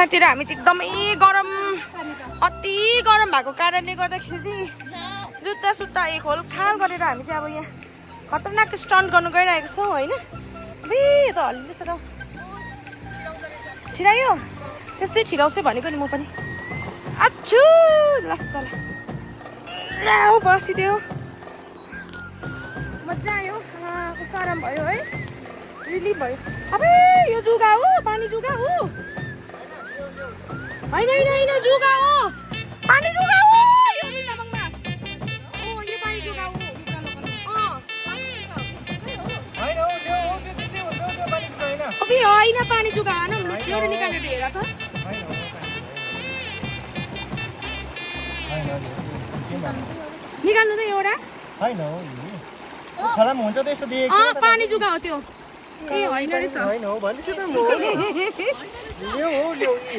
त्यतातिर हामी चाहिँ एकदमै गरम अति गरम भएको कारणले गर्दाखेरि चाहिँ जुत्ता सुत्ता खोल खाल गरेर हामी चाहिँ अब यहाँ खतरनाक स्टन्ट गर्नु गइरहेको छौँ होइन। बे त हल्लिँदैछ त ठिरायो त्यस्तै ठिराउँछ भनेको नि म पनि। अच्छु लस्सला बसिदियो मजा आयो कस्तो आराम भयो है रिलिफ भयो। अब यो जुगा हो पानी जुगा हो होइन होइन होइन जुगा हो पानी जुगा हो यो रिसाबङमा यो पानी जुगा हो अबे होइन पानी जुगा होइन एउटा निकालेर हेर त निकाल्नु त एउटा पानी जुगा हो त्यो ए होइन रहेछ